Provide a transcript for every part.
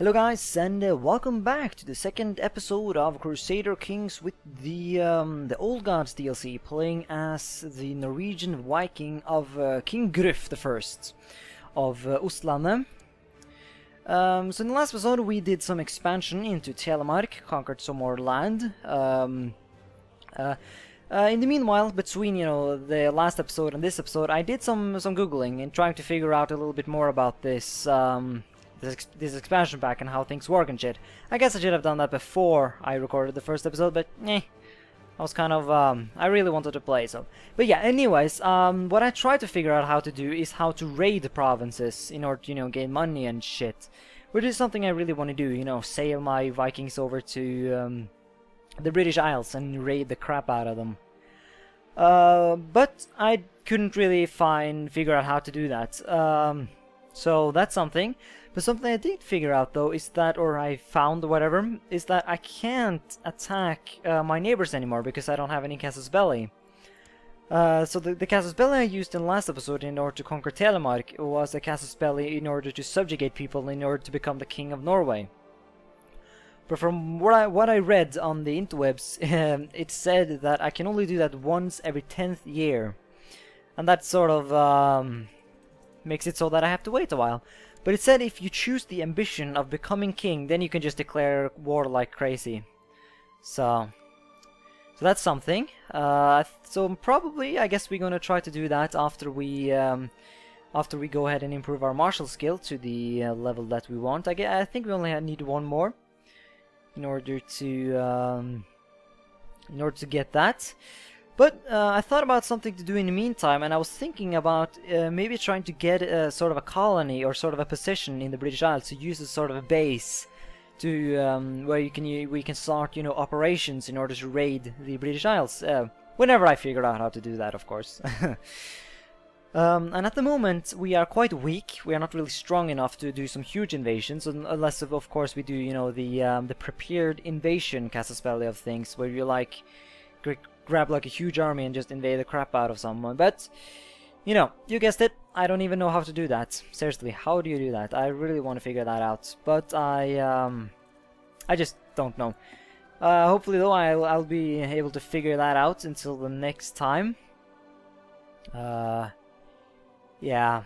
Hello guys, and welcome back to the second episode of Crusader Kings with the Old Gods DLC, playing as the Norwegian Viking of King Gruf the First of Ostlandet. So in the last episode we did some expansion into Telemark, conquered some more land. In the meanwhile, between the last episode and this episode, I did some googling and trying to figure out a little bit more about this this expansion pack and how things work and shit. I guess I should have done that before I recorded the first episode, but I was kind of I really wanted to play, so. But yeah, anyways, what I tried to figure out how to do is how to raid the provinces in order to gain money and shit, which is something I really want to do. Sail my Vikings over to the British Isles and raid the crap out of them. But I couldn't really figure out how to do that. So that's something. But something I did figure out though is that, or I found whatever, is that I can't attack my neighbors anymore because I don't have any casus belli. So the casus belli I used in the last episode in order to conquer Telemark was a casus belli in order to subjugate people in order to become the king of Norway. But from what I read on the interwebs, it said that I can only do that once every 10th year. And that sort of makes it so that I have to wait a while. But it said if you choose the ambition of becoming king, then you can just declare war like crazy. So that's something. So probably, I guess we're gonna try to do that after we go ahead and improve our martial skill to the level that we want. I think we only need one more in order to get that. But I thought about something to do in the meantime, and I was thinking about maybe trying to get a sort of a colony or sort of a position in the British Isles to use as sort of a base to where we can start operations in order to raid the British Isles. Whenever I figure out how to do that, of course. And at the moment we are quite weak. We are not really strong enough to do some huge invasions, unless of course we do the prepared invasion casus belli of things, where you like grab like a huge army and just invade the crap out of someone. But you guessed it, I don't even know how to do that. Seriously, how do you do that? I really want to figure that out, but I just don't know. Hopefully though I'll be able to figure that out until the next time. Yeah,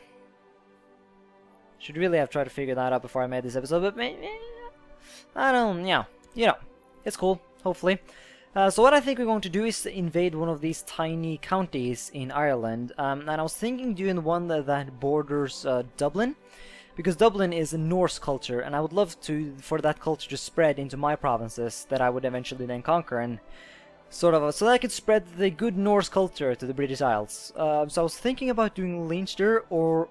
should really have tried to figure that out before I made this episode, but maybe I don't. Yeah, it's cool. Hopefully. So what I think we're going to do is invade one of these tiny counties in Ireland, and I was thinking doing one that borders Dublin, because Dublin is a Norse culture, and I would love for that culture to spread into my provinces that I would eventually then conquer, and sort of so that I could spread the good Norse culture to the British Isles. So I was thinking about doing Leinster or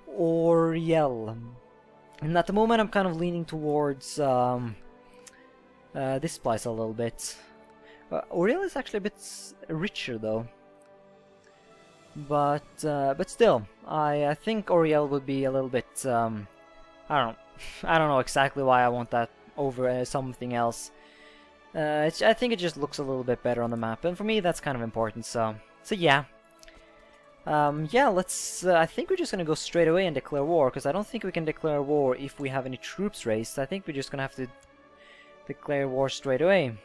Oriel, and at the moment I'm kind of leaning towards this place a little bit. Oriel is actually a bit richer though, but still, I think Oriel would be a little bit. I don't know exactly why I want that over something else. I think it just looks a little bit better on the map, and for me that's kind of important. So yeah. Yeah, let's. I think we're just gonna go straight away and declare war, because I don't think we can declare war if we have any troops raised. I think we're just gonna have to declare war straight away.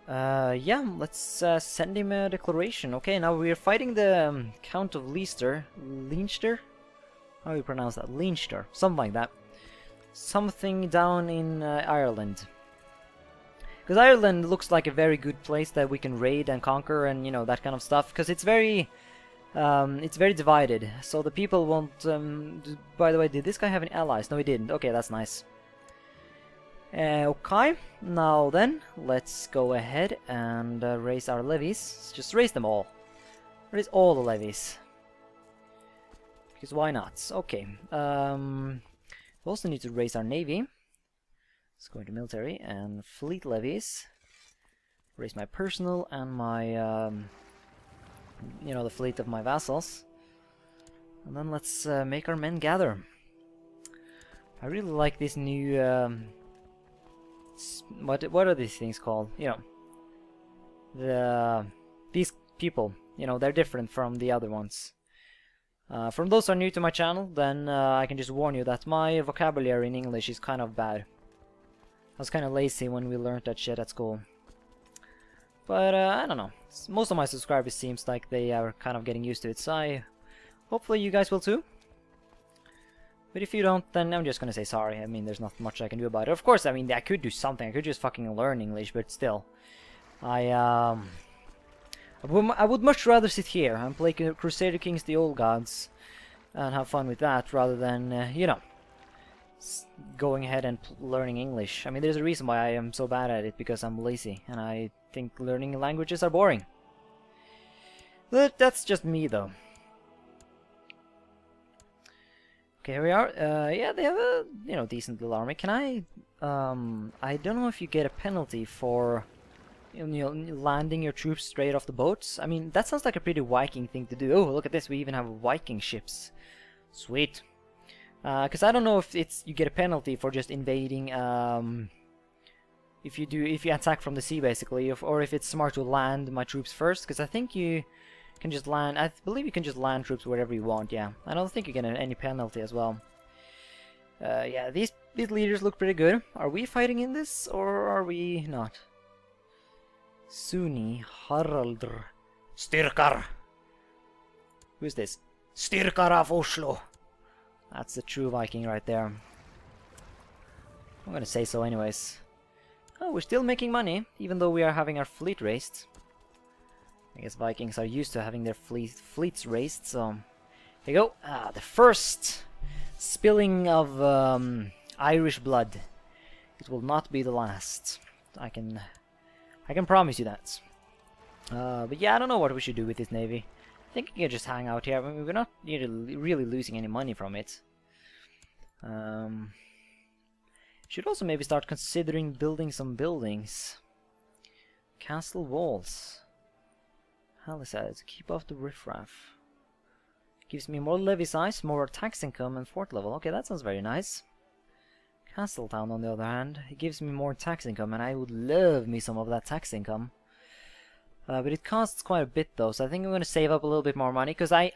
Yeah, let's send him a declaration. Okay, now we're fighting the Count of Leinster. Leinster? How do you pronounce that? Leinster, something like that. Something down in Ireland. Because Ireland looks like a very good place that we can raid and conquer and that kind of stuff. Because it's very divided. So the people won't. By the way, did this guy have any allies? No, he didn't. Okay, that's nice. Okay, now then, let's go ahead and raise our levies. Let's just raise them all. Raise all the levies. Because why not? Okay. We also need to raise our navy. Let's go into military and fleet levies. Raise my personal and my, the fleet of my vassals. And then let's make our men gather. I really like this new... what are these things called? These people. They're different from the other ones. From those who are new to my channel, then I can just warn you that my vocabulary in English is kind of bad. I was kind of lazy when we learned that shit at school. But I don't know. Most of my subscribers seems like they are kind of getting used to it, so hopefully you guys will too. But if you don't, then I'm just gonna say sorry. I mean, there's not much I can do about it. Of course, I mean, I could do something. I could just fucking learn English, but still. I would much rather sit here and play Crusader Kings the Old Gods and have fun with that rather than, you know, going ahead and learning English. I mean, there's a reason why I am so bad at it, because I'm lazy and I think learning languages are boring. But that's just me, though. Okay, here we are. Yeah, they have a, you know, decent little army. Can I don't know if you get a penalty for, you know, landing your troops straight off the boats. I mean, that sounds like a pretty Viking thing to do. Oh, look at this, we even have Viking ships. Sweet. Because I don't know if you get a penalty for just invading, if you attack from the sea, basically, or if it's smart to land my troops first, because I think you can just land, I believe you can just land troops wherever you want, yeah. I don't think you get any penalty as well. Yeah, these leaders look pretty good. Are we fighting in this, or are we not? Suni Haraldr Styrkar. Who's this? Styrkar of Oslo. That's the true Viking right there. I'm gonna say so anyways. Oh, we're still making money, even though we are having our fleet raised. I guess Vikings are used to having their fleets raised, so... Here you go. The first spilling of Irish blood. It will not be the last. I can promise you that. But yeah, I don't know what we should do with this navy. I think we can just hang out here. I mean, we're not really losing any money from it. Should also maybe start considering building some buildings. Castle walls. Hell is that? To keep off the riffraff. Gives me more levy size, more tax income, and fort level. Okay, that sounds very nice. Castletown, on the other hand, it gives me more tax income, and I would love me some of that tax income. But it costs quite a bit though, so I think I'm going to save up a little bit more money, because when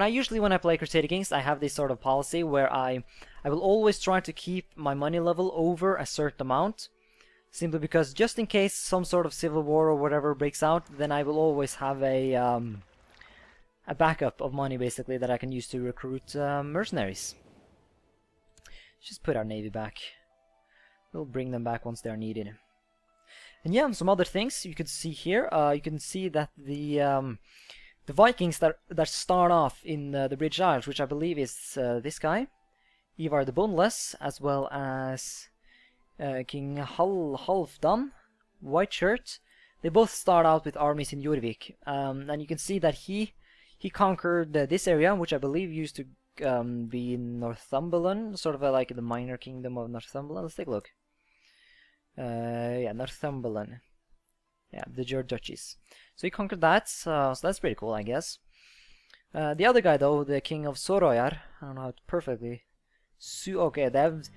I play Crusader Kings, I have this sort of policy where I will always try to keep my money level over a certain amount, simply because just in case some sort of civil war or whatever breaks out, then I will always have a backup of money basically that I can use to recruit mercenaries. Just put our navy back. We'll bring them back once they're needed. And yeah, some other things you can see here. You can see that the Vikings that start off in the British Isles, which I believe is this guy, Ivar the Boneless, as well as King Halfdan, White Shirt. They both start out with armies in Jorvik, and you can see that he conquered this area, which I believe used to be Northumberland, sort of like the minor kingdom of Northumberland. Let's take a look. Yeah, Northumberland. Yeah, the duchies. So he conquered that, so that's pretty cool, I guess. The other guy, though, the king of Soroyar, I don't know how to perfectly... okay, they have...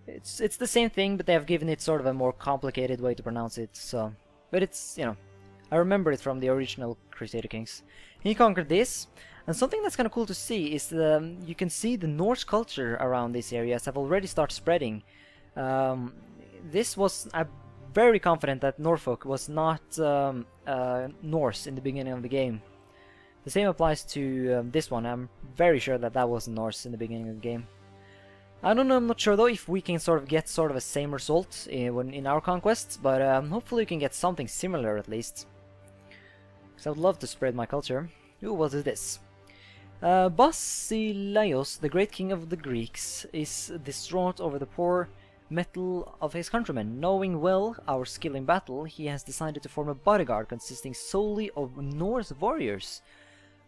It's the same thing, but they have given it sort of a more complicated way to pronounce it, so... But it's, you know, I remember it from the original Crusader Kings. He conquered this, and something that's kind of cool to see is you can see the Norse culture around these areas have already started spreading. I'm very confident that Norfolk was not Norse in the beginning of the game. The same applies to this one. I'm very sure that that wasn't Norse in the beginning of the game. I don't know, I'm not sure though if we can sort of get sort of a same result in our conquests, but hopefully we can get something similar at least. Because I would love to spread my culture. Ooh, what is this? Basileios, the great king of the Greeks, is distraught over the poor metal of his countrymen. Knowing well our skill in battle, he has decided to form a bodyguard consisting solely of Norse warriors.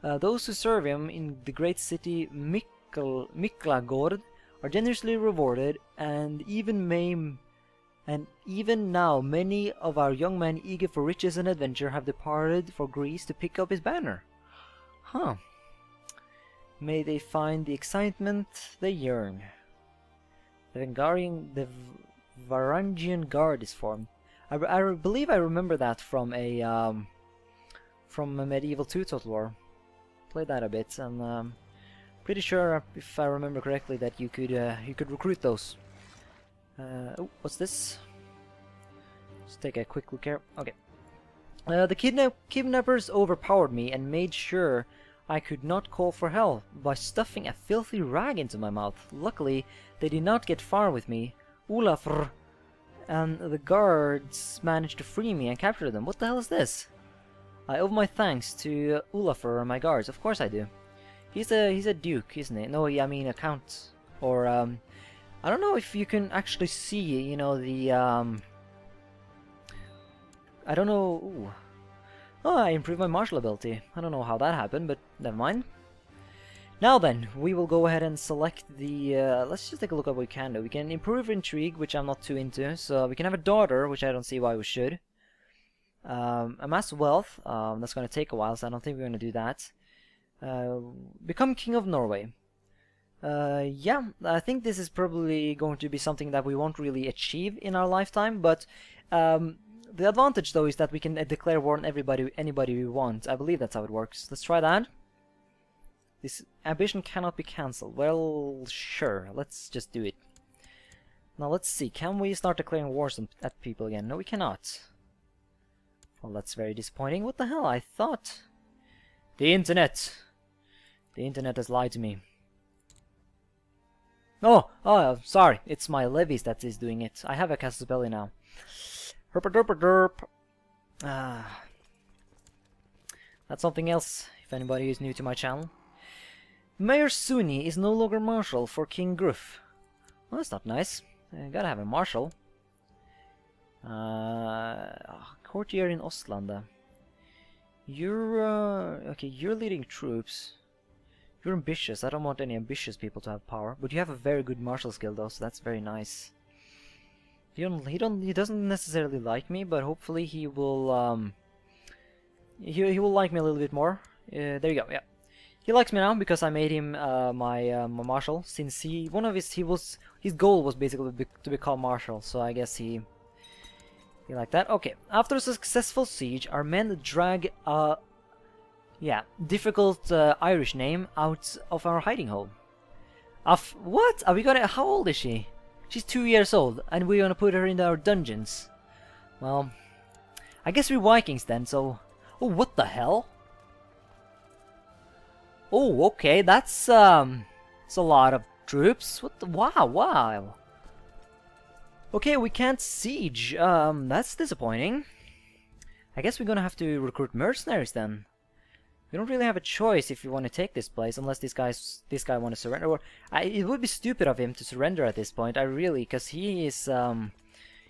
Those who serve him in the great city Miklagård are generously rewarded, and even now many of our young men eager for riches and adventure have departed for Greece to pick up his banner. Huh. May they find the excitement they yearn. The Varangian Guard is formed. I believe I remember that from a Medieval 2 Total War. Played that a bit, and Pretty sure, if I remember correctly, that you could recruit those. Oh, what's this? Let's take a quick look here. Okay. The kidnappers overpowered me and made sure I could not call for help by stuffing a filthy rag into my mouth. Luckily, they did not get far with me. Olafr and the guards managed to free me and capture them. What the hell is this? I owe my thanks to Olafr and my guards. Of course I do. He's a duke, isn't he? No, I mean a count. Or I don't know if you can actually see, you know, the I don't know. Ooh. Oh, I improved my martial ability. I don't know how that happened, but never mind. Now then, we will go ahead and select the... let's just take a look at what we can do. We can improve intrigue, which I'm not too into. So we can have a daughter, which I don't see why we should. Amass wealth. That's going to take a while, so I don't think we're going to do that. Become King of Norway. Yeah, I think this is probably going to be something that we won't really achieve in our lifetime, but the advantage though is that we can declare war on anybody we want. I believe that's how it works. Let's try that. This ambition cannot be cancelled. Well, sure, let's just do it. Now let's see, can we start declaring wars at people again? No, we cannot. Well, that's very disappointing. What the hell? I thought... The internet! The internet has lied to me. Oh, sorry. It's my levies that is doing it. I have a casus belli now. Herp. That's something else, if anybody is new to my channel. Mayor Suni is no longer marshal for King Gruff. Well, that's not nice. Gotta have a marshal. Courtier in Ostlanda. You're, okay, you're leading troops. You're ambitious. I don't want any ambitious people to have power. But you have a very good martial skill though, so that's very nice. He doesn't necessarily like me, but hopefully he will, he will like me a little bit more. There you go, yeah. He likes me now because I made him my marshal, since his goal was basically to become marshal, so I guess he liked that. Okay, after a successful siege, our men drag difficult Irish name out of our hiding hole. What? Are we gonna? How old is she? She's 2 years old, and we're gonna put her in our dungeons. Well, I guess we're Vikings then. So, oh, what the hell? Oh, okay, that's a lot of troops. What the? Wow. Okay, we can't siege. That's disappointing. I guess we're gonna have to recruit mercenaries then. We don't really have a choice if we want to take this place, unless this guy want to surrender. Or it would be stupid of him to surrender at this point. Because he is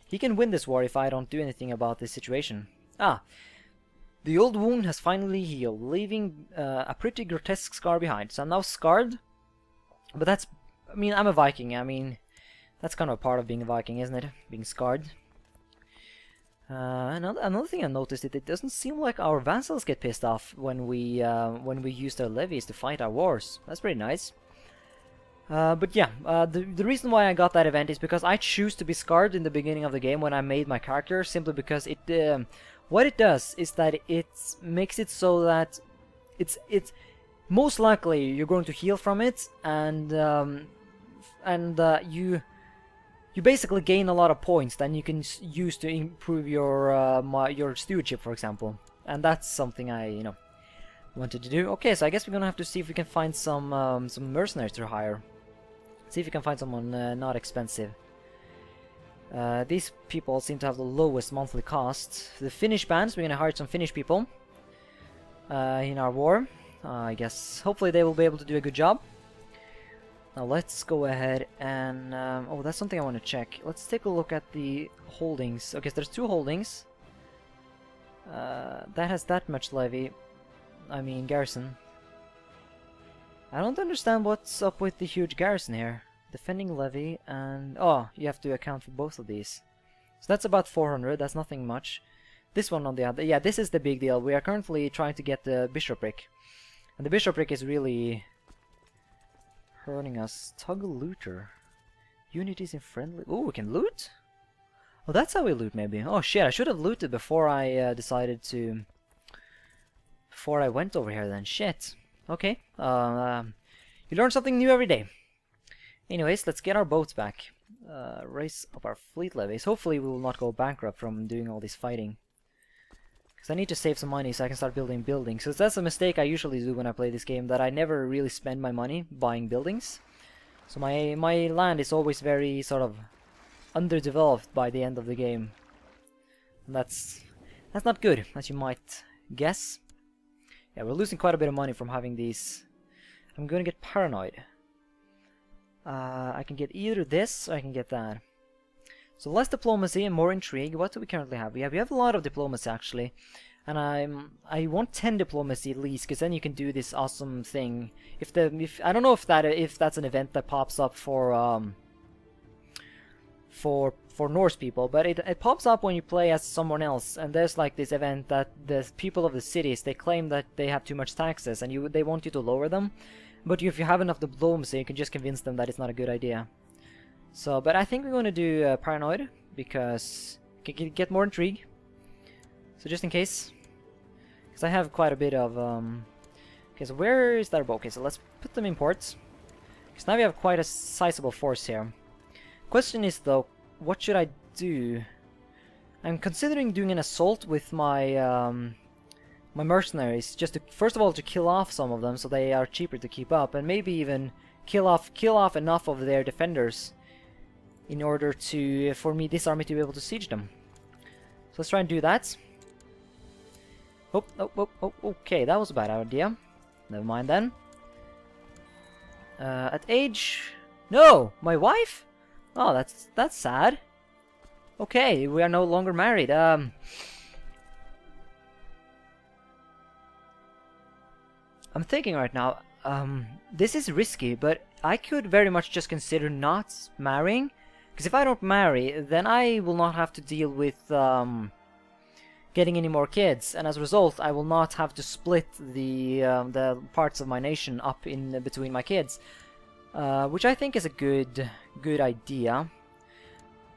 he can win this war if I don't do anything about this situation. The old wound has finally healed, leaving a pretty grotesque scar behind. So I'm now scarred, but that's, I mean, I'm a Viking. I mean, that's kind of a part of being a Viking, isn't it? Being scarred. Another thing I noticed is it doesn't seem like our vassals get pissed off when we use their levies to fight our wars. That's pretty nice. But yeah, the reason why I got that event is because I choose to be scarred in the beginning of the game when I made my character, simply because it what it does is that it makes it so that it's most likely you're going to heal from it, and you basically gain a lot of points that you can use to improve your stewardship, for example. And that's something I, wanted to do. Okay, so I guess we're gonna have to see if we can find some mercenaries to hire. See if we can find someone not expensive. These people seem to have the lowest monthly cost. The Finnish bands, we're gonna hire some Finnish people in our war. I guess hopefully they will be able to do a good job. Now let's go ahead and oh, that's something I want to check. Let's take a look at the holdings. Okay, so there's 2 holdings. That has that much levy. I mean garrison. I don't understand what's up with the huge garrison here. Defending levy and oh, you have to account for both of these. So that's about 400. That's nothing much. This one on the other, yeah, this is the big deal. We are currently trying to get the bishopric, and the bishopric is really hurting us. Toggle looter. Unities in friendly. Oh, we can loot? Oh, that's how we loot, maybe. Oh shit, I should have looted before I decided to... Before I went over here then. Shit. Okay. You learn something new every day. Anyways, let's get our boats back. Raise up our fleet levies. Hopefully we will not go bankrupt from doing all this fighting. Because I need to save some money so I can start building buildings. Because that's a mistake I usually do when I play this game, that I never really spend my money buying buildings. So my land is always very sort of underdeveloped by the end of the game. And that's not good, as you might guess. Yeah, we're losing quite a bit of money from having these. I'm gonna get paranoid. I can get either this or I can get that. So less diplomacy and more intrigue. What do we currently have? We have a lot of diplomacy actually, and I want 10 diplomacy at least, because then you can do this awesome thing. If I don't know if that's an event that pops up for Norse people, but it pops up when you play as someone else, and there's like this event that the people of the cities, they claim that they have too much taxes and they want you to lower them. But if you have enough diplomacy, you can just convince them that it's not a good idea. So, but I think we're going to do paranoid, because you can get more intrigue. So just in case. Because I have quite a bit of... Okay, so where is that boat? Okay, so let's put them in ports. Because now we have quite a sizable force here. Question is though, what should I do? I'm considering doing an assault with my... my mercenaries, just to, first of all, to kill off some of them so they are cheaper to keep up, and maybe even kill off enough of their defenders in order to for this army to be able to siege them. So let's try and do that. Oh, okay, that was a bad idea. Never mind then. At age... No! My wife? Oh, that's sad. Okay, we are no longer married. I'm thinking right now, this is risky, but I could very much just consider not marrying. Because if I don't marry, then I will not have to deal with getting any more kids, and as a result, I will not have to split the parts of my nation up in between my kids, which I think is a good idea.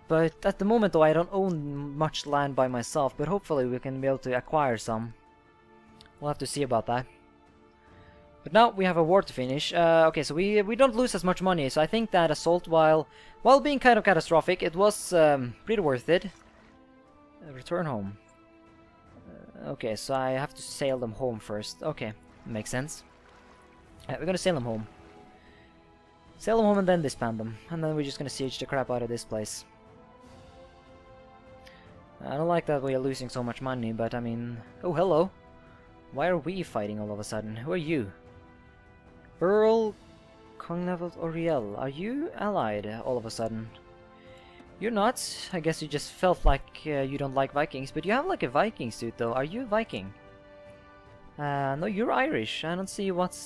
But at the moment, though, I don't own much land by myself, but hopefully we can be able to acquire some. We'll have to see about that. But now we have a war to finish. Okay, so we don't lose as much money, so I think that assault, while being kind of catastrophic, it was pretty worth it. Return home. Okay, so I have to sail them home first. Okay, makes sense. We're gonna sail them home. Sail them home and then disband them. And then we're just gonna siege the crap out of this place. I don't like that we are losing so much money, but I mean... Oh, hello! Why are we fighting all of a sudden? Who are you? Earl Cognavel Oriel, are you allied all of a sudden? You're not. I guess you just felt like you don't like Vikings, but you have like a Viking suit though. Are you a Viking? No, you're Irish. I don't see you're not.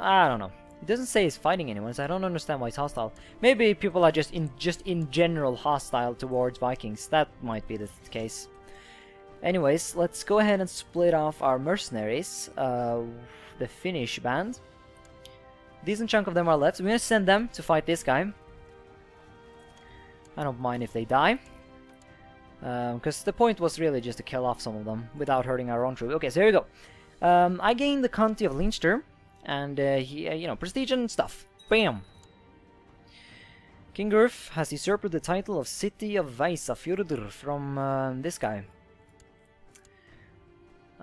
I don't know. It doesn't say he's fighting anyone, so I don't understand why he's hostile. Maybe people are just in general hostile towards Vikings. That might be the case. Anyways, let's go ahead and split off our mercenaries, the Finnish band. Decent chunk of them are left. We're gonna send them to fight this guy. I don't mind if they die, because the point was really just to kill off some of them without hurting our own troops. Okay, so here we go. I gained the county of Leinster, and you know, prestige and stuff. Bam! King Gurf has usurped the title of City of Vaisafjordur from this guy.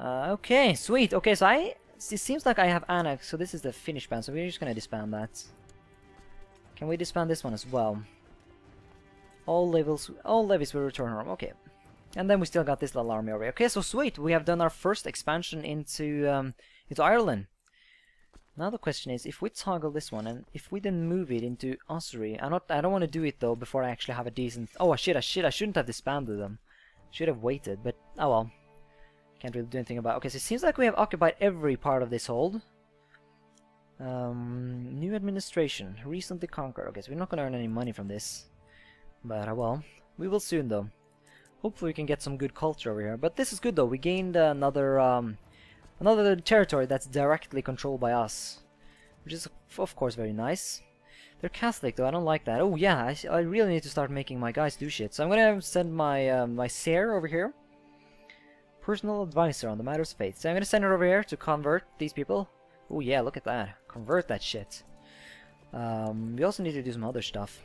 Okay, sweet. Okay, so it seems like I have annexed, so this is the Finnish band, so we're just gonna disband that. Can we disband this one as well? All levies will return home. Okay. And then we still got this little army over here. Okay, so sweet. We have done our first expansion into Ireland. Now the question is, if we toggle this one, and if we then move it into Ossory, I don't want to do it though before I actually have a decent... Oh shit, I shouldn't have disbanded them. Should have waited, but oh well. Can't really do anything about it. Okay, so it seems like we have occupied every part of this hold. New administration. Recently conquered. Okay, so we're not going to earn any money from this. But, well, we will soon, though. Hopefully we can get some good culture over here. But this is good, though. We gained another territory that's directly controlled by us. Which is, of course, very nice. They're Catholic, though. I don't like that. Oh, yeah, I really need to start making my guys do shit. So I'm going to send my my Sere over here. personal advisor on the matters of faith. So I'm gonna send her over here to convert these people. Oh yeah, look at that. Convert that shit. We also need to do some other stuff.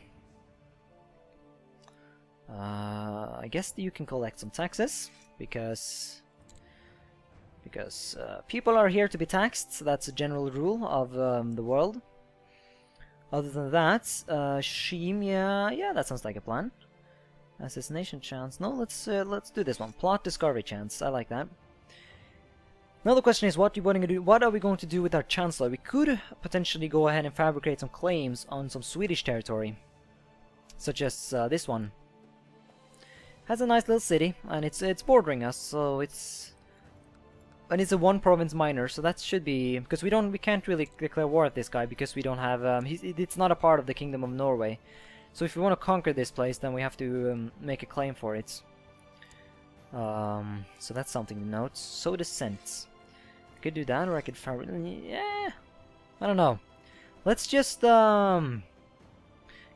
I guess you can collect some taxes, because people are here to be taxed. So that's a general rule of the world. Other than that, Shimia, yeah, that sounds like a plan. Assassination chance. No, let's do this one. Plot discovery chance. I like that. Now the question is, what are we going to do with our chancellor? We could potentially go ahead and fabricate some claims on some Swedish territory, such as this one. Has a nice little city, and it's bordering us, so it's a one province minor, so that should be, because we can't really declare war at this guy because we don't have it's not a part of the Kingdom of Norway. So if we want to conquer this place, then we have to make a claim for it. So that's something to note. So descent. I could do that, or I could yeah, I don't know. Let's just yeah,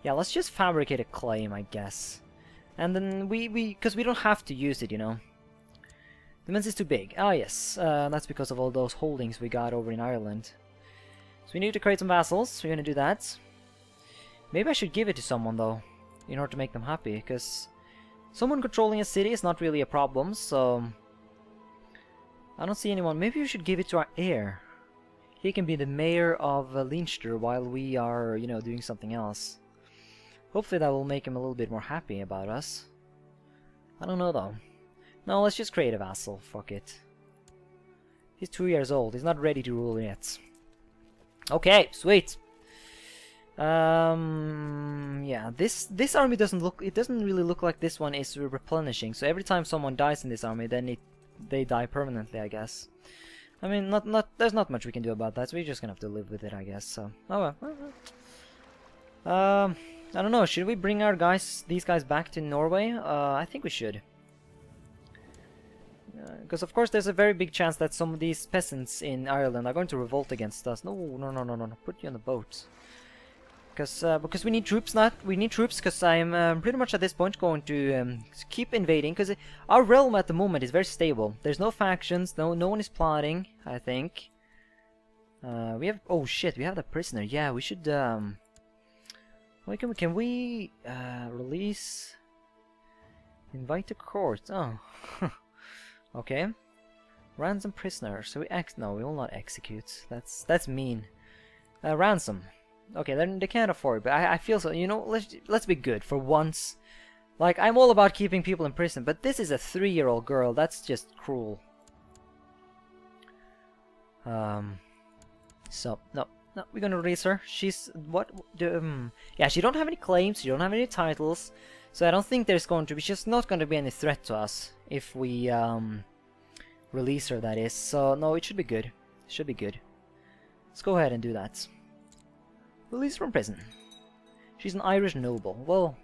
let's just fabricate a claim, I guess. And then because we don't have to use it, you know. The Mince is too big. Ah, yes. That's because of all those holdings we got over in Ireland. So we need to create some vassals. We're gonna do that. Maybe I should give it to someone, though, in order to make them happy, because someone controlling a city is not really a problem, so I don't see anyone. Maybe we should give it to our heir. He can be the mayor of Leinster while we are, you know, doing something else. Hopefully that will make him a little bit more happy about us. I don't know, though. No, let's just create a vassal. Fuck it. He's 2 years old. He's not ready to rule yet. Okay, sweet. Yeah, this army doesn't really look like this one is replenishing. So every time someone dies in this army, then they die permanently, I guess. I mean, there's not much we can do about that. So we're just gonna have to live with it, I guess. So, oh well. I don't know. Should we bring these guys back to Norway? I think we should. Because of course there's a very big chance that some of these peasants in Ireland are going to revolt against us. No. Put you on the boat. Because we need troops, because I'm pretty much at this point going to keep invading, because our realm at the moment is very stable. There's no factions, no one is plotting, I think. We have, oh shit, we have the prisoner. Yeah, we should, can we release, invite to court? Oh, okay. Ransom prisoner. So no, we will not execute. That's mean. Ransom. Okay, then they can't afford, but I feel so, you know, let's be good for once. Like, I'm all about keeping people in prison, but this is a 3-year-old girl. That's just cruel. So no, we're gonna release her. She's yeah, she don't have any claims, she don't have any titles, so I don't think there's going to be, she's not going to be any threat to us if we release her, that is. So no, it should be good. It should be good. Let's go ahead and do that. Release from prison. She's an Irish noble. Well,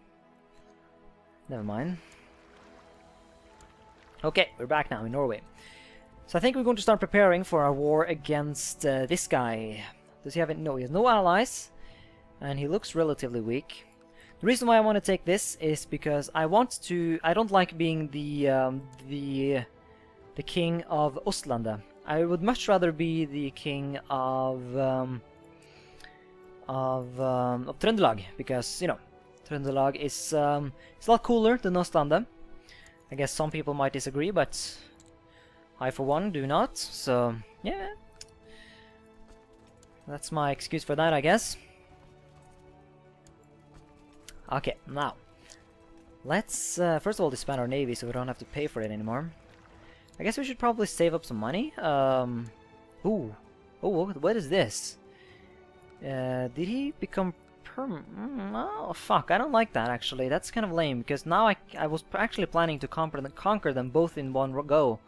never mind. Okay, we're back now in Norway. So I think we're going to start preparing for our war against this guy. Does he have any? No, he has no allies, and he looks relatively weak. The reason why I want to take this is because I don't like being the king of Ostlanda. I would much rather be the king of Trøndelag, because, you know, Trøndelag is it's a lot cooler than Ostlanda. I guess some people might disagree, but I for one do not. So yeah, that's my excuse for that, I guess. Okay, now let's first of all disband our navy so we don't have to pay for it anymore. I guess we should probably save up some money. Ooh, oh, what is this? Did he become oh fuck, I don't like that actually. That's kind of lame, because now I was actually planning to conquer them both in one go,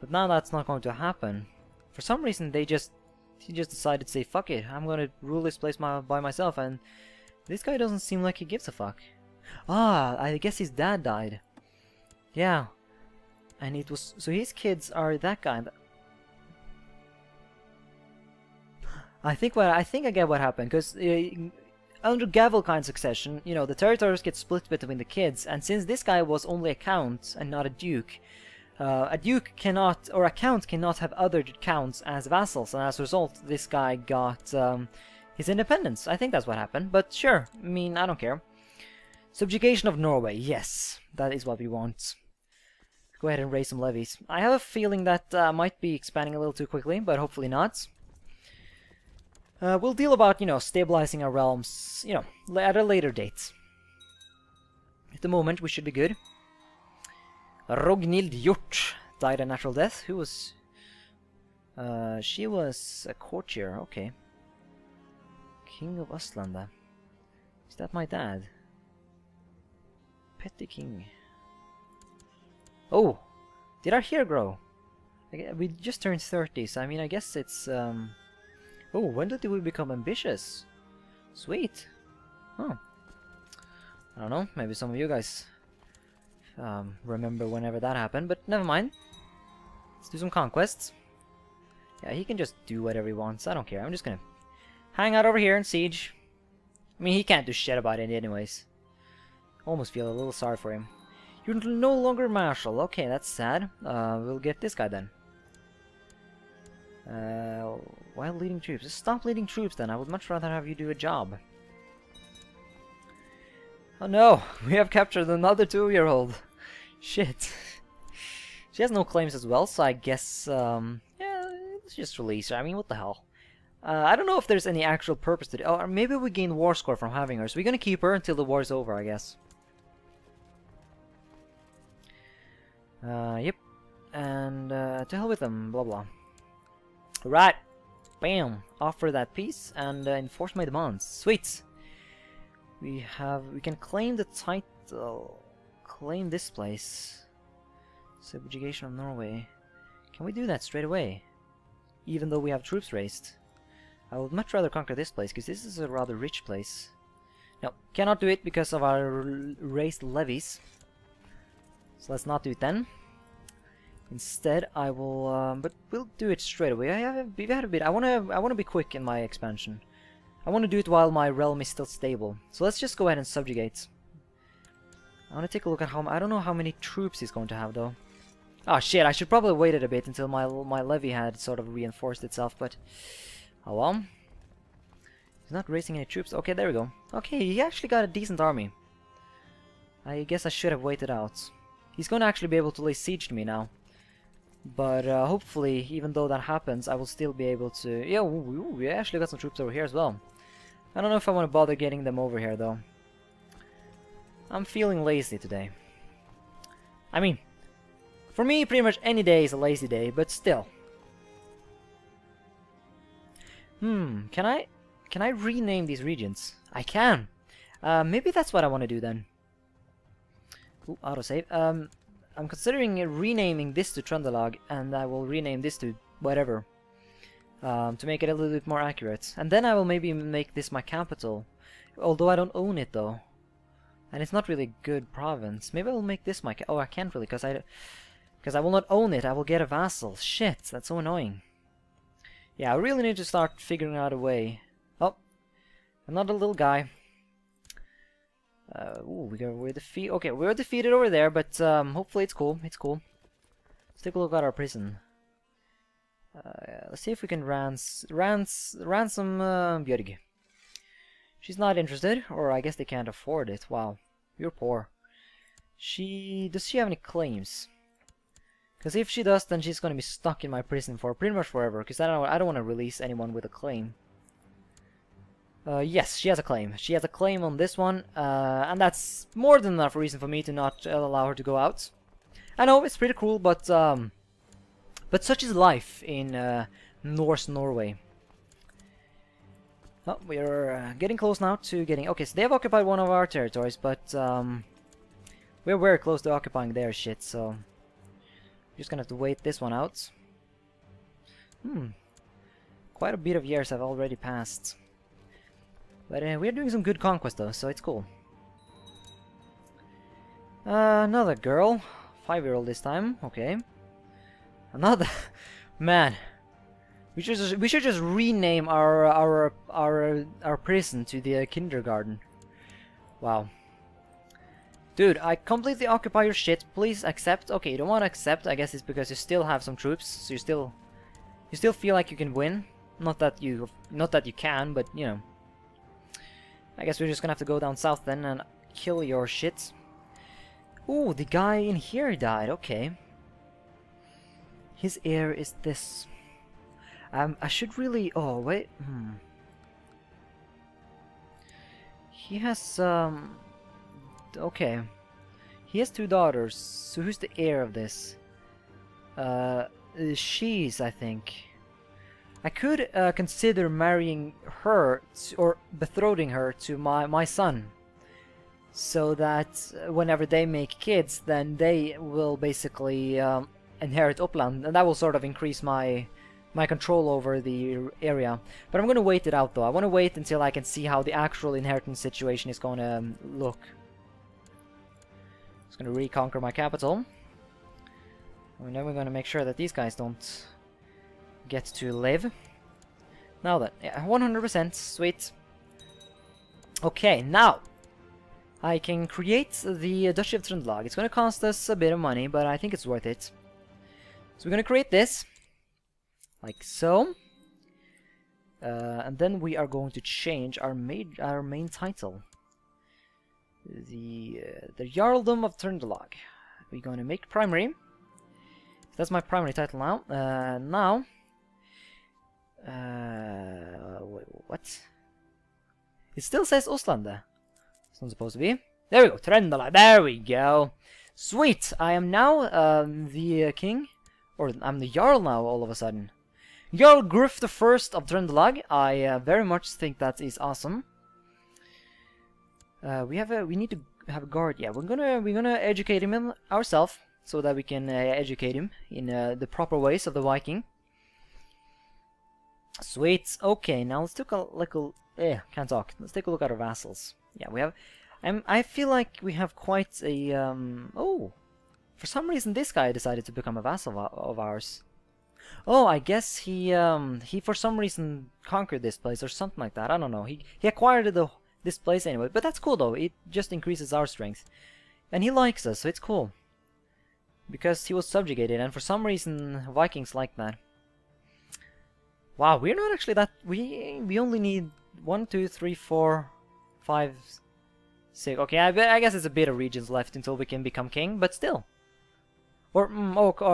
but now that's not going to happen. For some reason he just decided to say fuck it, I'm gonna rule this place by myself, and this guy doesn't seem like he gives a fuck. Ah, I guess his dad died. Yeah, and it was, so his kids are that guy. I think I get what happened, because under Gavelkind succession, you know, the territories get split between the kids, and since this guy was only a count and not a duke, A duke cannot, or a count cannot have other counts as vassals, and as a result, this guy got his independence. I think that's what happened, but sure, I mean, I don't care. Subjugation of Norway, yes, that is what we want. Go ahead and raise some levies. I have a feeling that might be expanding a little too quickly, but hopefully not. We'll deal about, you know, stabilizing our realms, you know, at a later date. At the moment, we should be good. Rognhild Hjort died a natural death. Who was... she was a courtier, okay. King of Östlanda. Is that my dad? Petty king. Oh! Did our hair grow? We just turned 30, so I mean, I guess it's... Oh, when did we become ambitious? Sweet. Oh. I don't know, maybe some of you guys remember whenever that happened, but never mind. Let's do some conquests. Yeah, he can just do whatever he wants, I don't care. I'm just gonna hang out over here and siege. I mean, he can't do shit about it anyways. Almost feel a little sorry for him. You're no longer marshal. Okay, that's sad. We'll get this guy then. While leading troops. Just stop leading troops then. I would much rather have you do a job. Oh no! We have captured another 2-year-old. Shit. She has no claims as well, so I guess, yeah, let's just release her. I mean, what the hell? I don't know if there's any actual purpose to it. Oh, or maybe we gain war score from having her. So we're gonna keep her until the war's over, I guess. Yep. And, to hell with them, blah blah. Right. Bam. Offer that peace and enforce my demands. Sweet. We can claim the title. Claim this place. Subjugation of Norway. Can we do that straight away? Even though we have troops raised. I would much rather conquer this place, because this is a rather rich place. No, cannot do it because of our raised levies. So let's not do it then. Instead, I will, but we'll do it straight away. We've had a bit. I wanna be quick in my expansion. I want to do it while my realm is still stable. So let's just go ahead and subjugate. I want to take a look at how... I don't know how many troops he's going to have, though. Oh, shit, I should probably wait a bit until my levy had sort of reinforced itself, but... Oh, well. He's not raising any troops. Okay, there we go. Okay, he actually got a decent army. I guess I should have waited out. He's going to actually be able to lay siege to me now. But hopefully, even though that happens, I will still be able to... Yeah, we actually got some troops over here as well. I don't know if I want to bother getting them over here, though. I'm feeling lazy today. I mean, for me, pretty much any day is a lazy day, but still. Can I rename these regions? I can! Maybe that's what I want to do then. Ooh, autosave. I'm considering renaming this to Trøndelag, and I will rename this to whatever. To make it a little bit more accurate. And then I will maybe make this my capital. Although I don't own it though. And it's not really a good province. Maybe I will make this my oh, I can't really, because I will not own it. I will get a vassal. Shit, that's so annoying. Yeah, I really need to start figuring out a way. Oh, another little guy. Ooh, we're defeated. Okay, we're defeated over there, but hopefully it's cool. It's cool. Let's take a look at our prison. Let's see if we can ransom Björg. She's not interested, or I guess they can't afford it. Wow, you're poor. Does she have any claims? Because if she does, then she's gonna be stuck in my prison for pretty much forever. Because I don't want to release anyone with a claim. Yes, she has a claim. She has a claim on this one, and that's more than enough reason for me to not allow her to go out. I know it's pretty cruel, but such is life in Norse Norway. Oh, we're getting close now to getting... Okay, so they have occupied one of our territories, but we're very close to occupying their shit, so... I'm just gonna have to wait this one out. Quite a bit of years have already passed. But we're doing some good conquest though, so it's cool. Another girl. 5-year-old this time, okay. Another... Man. We should just rename our prison to the kindergarten. Wow. Dude, I completely occupy your shit. Please accept. Okay, you don't want to accept. I guess it's because you still have some troops, so you still feel like you can win. Not that you can, but you know. I guess we're just gonna have to go down south then and kill your shit. Ooh, the guy in here died. Okay. His heir is this. I should really. Oh wait. He has okay. He has 2 daughters. So who's the heir of this? She's, I think. I could consider marrying her or betrothing her to my son, so that whenever they make kids, then they will basically inherit Uppland, and that will sort of increase my control over the area. But I'm gonna wait it out though. I want to wait until I can see how the actual inheritance situation is gonna look. Just gonna reconquer my capital. And then we're gonna make sure that these guys don't get to live. Now then, yeah, 100%, sweet. Okay, now I can create the Duchy of Trøndelag. It's gonna cost us a bit of money, but I think it's worth it. So we're gonna create this, like so, and then we are going to change our main title. The Jarldom of Trøndelag. We're going to make primary. So that's my primary title now. Wait, what? It still says Ostlandet. It's not supposed to be. There we go, Trøndelag. There we go. Sweet. I am now the king, or I'm the Jarl now. All of a sudden, Jarl Gruf the First of Trøndelag. I very much think that is awesome. We need to have a guard. Yeah, we're gonna educate him ourselves, so that we can educate him in the proper ways of the Viking. Sweet. Okay, now let's take a look. Can't talk. Let's take a look at our vassals. Yeah, we have. I feel like we have quite a. Oh, for some reason this guy decided to become a vassal of ours. Oh, I guess he for some reason conquered this place or something like that. I don't know. He acquired this place anyway, but that's cool though. It just increases our strength, and he likes us, so it's cool. Because he was subjugated, and for some reason Vikings like that. Wow, we're not actually that. We only need 1, 2, 3, 4, 5, 6. Okay, I guess it's a bit of regions left until we can become king, but still. Or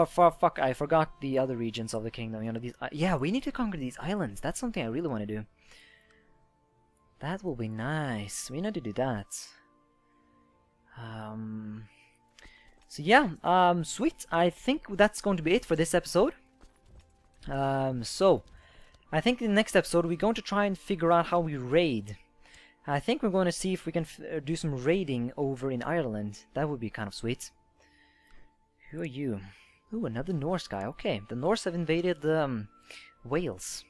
fuck! I forgot the other regions of the kingdom. You know, these. Yeah, we need to conquer these islands. That's something I really want to do. That will be nice. We need to do that. So yeah, sweet. I think that's going to be it for this episode. So I think in the next episode we're going to try and figure out how we raid. I think we're going to see if we can do some raiding over in Ireland. That would be kind of sweet. Who are you? Ooh, another Norse guy. Okay, the Norse have invaded Wales.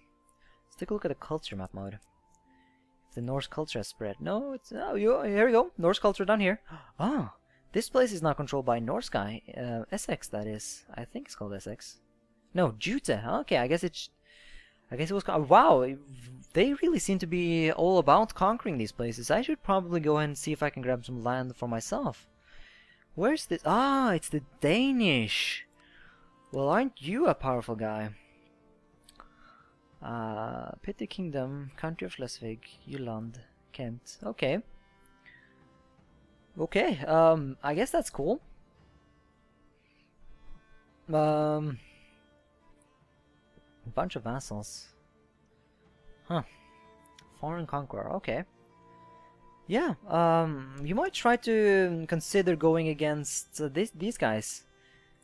Let's take a look at the culture map mode. The Norse culture has spread. No, it's... Oh, here we go. Norse culture down here. Ah, this place is now controlled by a Norse guy. Essex, that is. I think it's called Essex. No, Jute. Okay, I guess it was... Wow, they really seem to be all about conquering these places. I should probably go ahead and see if I can grab some land for myself. Where's this? Ah, it's the Danish. Well, aren't you a powerful guy? Petty Kingdom, Country of Schleswig, Jylland, Kent. Okay. Okay, I guess that's cool. A bunch of vassals. Huh. Foreign conqueror, okay. Yeah, you might try to consider going against these guys.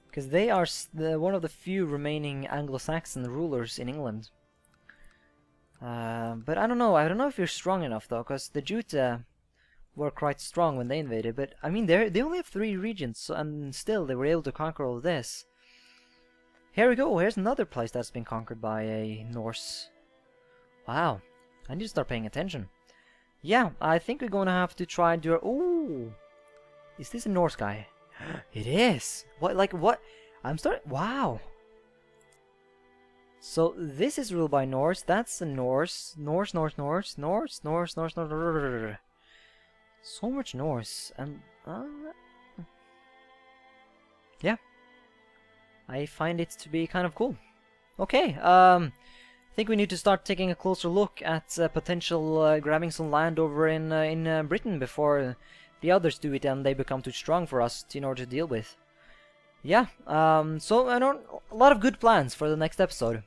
Because they are one of the few remaining Anglo-Saxon rulers in England. But I don't know if you're strong enough though, because the Jute were quite strong when they invaded, but I mean they only have 3 regions, so, and still they were able to conquer all of this. Here we go, here's another place that's been conquered by a Norse. Wow, I need to start paying attention. Yeah, I think we're gonna have to try and do our... Ooh! Is this a Norse guy? It is! What, like, what? I'm starting... Wow! So this is ruled by Norse. That's a Norse. Norse. So much Norse. And Yeah. I find it to be kind of cool. Okay, I think we need to start taking a closer look at potential grabbing some land over in Britain before the others do it and they become too strong for us in order to deal with. Yeah, so I know a lot of good plans for the next episode.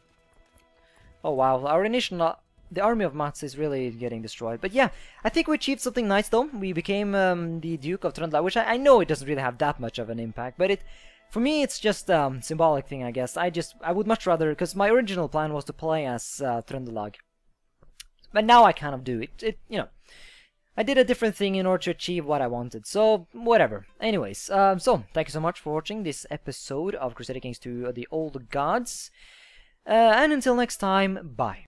Oh wow, our initial, the army of Mats is really getting destroyed. But yeah, I think we achieved something nice though. We became the Duke of Trøndelag, which I know it doesn't really have that much of an impact, but for me it's just a symbolic thing, I guess. I would much rather, because my original plan was to play as Trøndelag. But now I kind of do it, you know. I did a different thing in order to achieve what I wanted, so whatever. Anyways, so thank you so much for watching this episode of Crusader Kings II: The Old Gods. And until next time, bye.